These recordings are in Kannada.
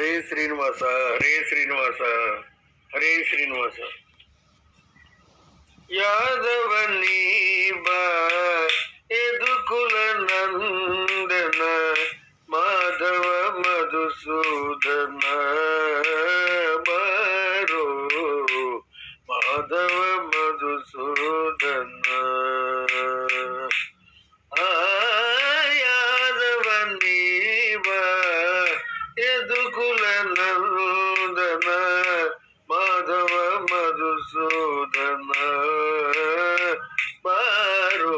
ಹರೇ ಶ್ರೀನಿವಾಸ ಹರೇ ಶ್ರೀನಿವಾಸ ಹರೇ ಶ್ರೀನಿವಾಸ. ಯಾದವ ನೀಬ ಯದುಕುಲ ನಂದನ ಮಾಧವ ಮಧುಸೂದನ ಬಾರೋ ಮಾಧವ ಮಧುಸೂದನ. ಯಾದವ ನೀಬ ಯದುಕುಲ ನಂದನ ಮಾಧವ ಮಧುಸೂದನ ಬಾರೋ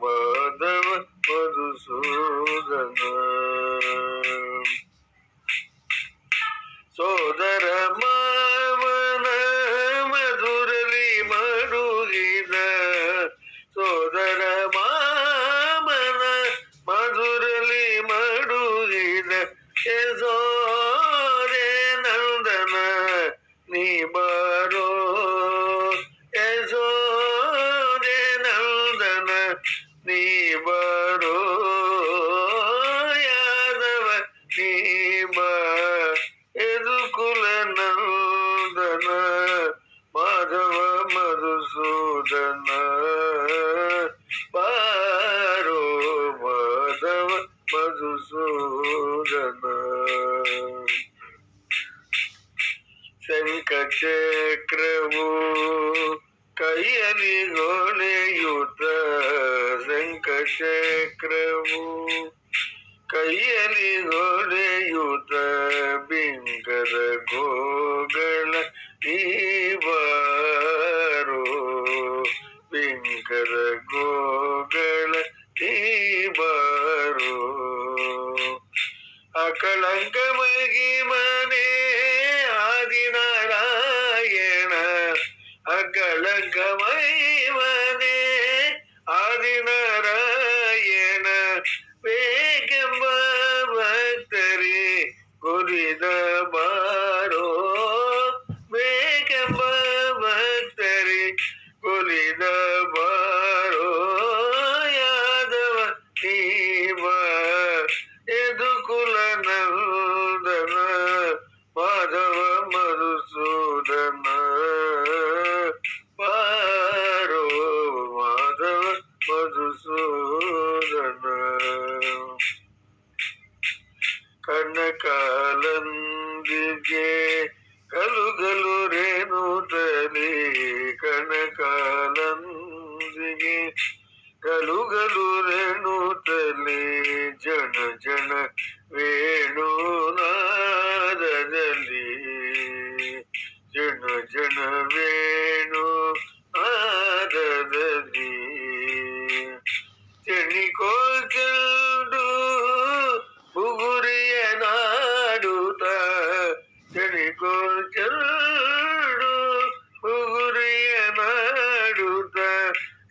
ಮಾಧವ ಮಧುಸೂದನ. ಸೋದರ ಮಾವನ ಮಧುರಲಿ ಮಡುಗಿದ ಸೋದರ ಮಾಮನ ಮಧುರಲಿ ಮಡುಗಿದ ಯಶೋದೆ ನಂದನ ನೀ ಬಾರೋ ಯಶೋದೆ ನಂದನ ನೀ ಬಾರೋ ಯಾದವ ನೀ ಬಾ ಯದುಕುಲ ನಂದನ ಮಾಧವ ಮಧುಸೂದನ ಬಾರೋ ಮಾಧವ ಮಧುಸೂದನ. ಶಂಖಚಕ್ರವು ಕೈಯಲ್ಲಿ ಹೊಳೆಯುತ್ತ ಶಂಖಚಕ್ರವು ಕೈಯಲ್ಲಿ ಹೊಳೆಯುತ್ತ ಬಿಂಕದ ಗೋಗಳ ನೀವಾರೋ ಬಿಂಕದ ಗೋಗಳ ನೀವಾರೋ. ಅಕಳಂಕ ಮಹಿಮನೆ ಆದಿನಾರಾಯಣ ಅಕಳಂಕ ಮಹಿಮನೆ ಆದಿನಾರಾಯಣ ಬೇಕೆಂಬ ಭಕ್ತರಿ ಗುರಿದ ಬಾರೋ ಬೇಕೆಂಬ ಭಕ್ತರಿ ಗುರಿದ ಬಾರೋ ಯಾದವ ನೀವ ಯದುಕುಲ ನಂದನ ಮಾಧವ ಮಧುಸೂದನ ಬಾರೋ ಮಾಧವ ಮಧುಸೂದನ. ಕನಕಾಲಂದಿಗೆ ಗಲುಗಲು ರೇಣುತಲಿ ಕನಕಾಲಂದಿಗೆ ಗಲುಗಲು ರೇಣುತಲಿ ಜನ ಜನ ವೇಣುನಾದದಲ್ಲಿ ಜನ ಜನ ವೇಣು ನಾದದಲ್ಲಿ ಚಣಿಕೋಲ್ಡು ಬುಗುರಿಯ ನಾಡುತ್ತ ಚಣಿಕೋಲ್ಡು ಬುಗುರಿಯ ನಾಡುತ್ತ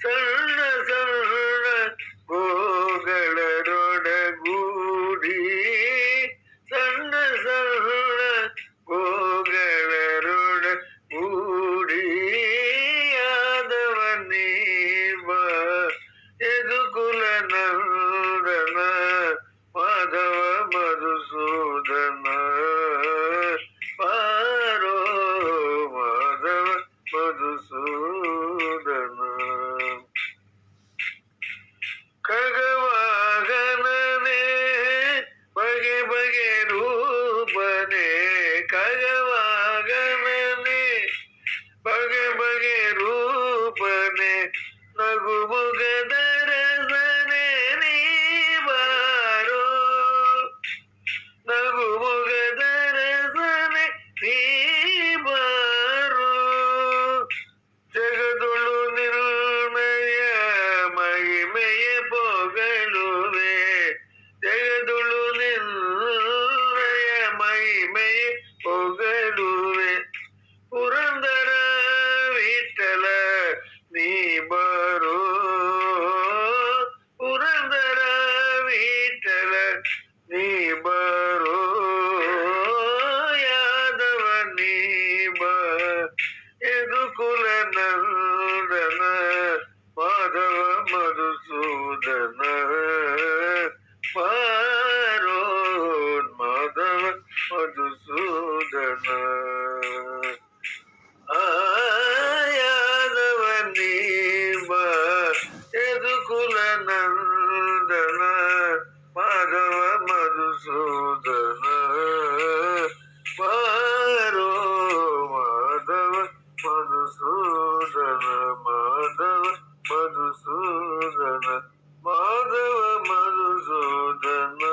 ಸಣ್ಣ ಸಣ್ಣ ಗೋಗಳರೊಡಗೂಡಿ ಸಣ್ಣ ಸಣ್ಣ ಗೋಗಳರೊಡಗೂಡಿ ಯಾದವ ನೀವ ಯದುಕುಲ ನಂದನ ಮಾಧವ ಮಧುಸೂದನ ಬಾರೋ ಮಾಧವ ಮಧುಸೂದನ. ಖಗವಾಹನನೇ ಬಗೆ ಬಗೆ ರೂಪನೆ ಖಗವಾಹನನೇ ಬಗೆ ಬಗೆ ರೂಪನೆ ನಗುಮುಗದ ರಸನೆ ನೀ ಬಾರೋ ನಗುಮುಗದ ರಸನೆ ನೀ ಬಾರೋ ಜಗದೊಳು ನಿರ್ಣಯ ಮಹಿಮೆಯ ಪೊಗಳುವೆ ಜಗದೊಳು ನಿರ್ಣಯ ಮಹಿಮೆಯ ಪೊಗಳುವೆ ಪುರಂದರ ವಿಠಲ ನೀ ಬಾರೋ ಪುರಂದರ ವಿಠಲ ನೀ ಬಾರೋ ಯಾದವ ನೀ ಬಾ ಯದುಕುಲ ನಂದನ ಮಾಧವ ಮಧುಸೂದನ ಬಾರೋ ಮಾಧವ ಮಾಧವ ಮಧುಸೂದನ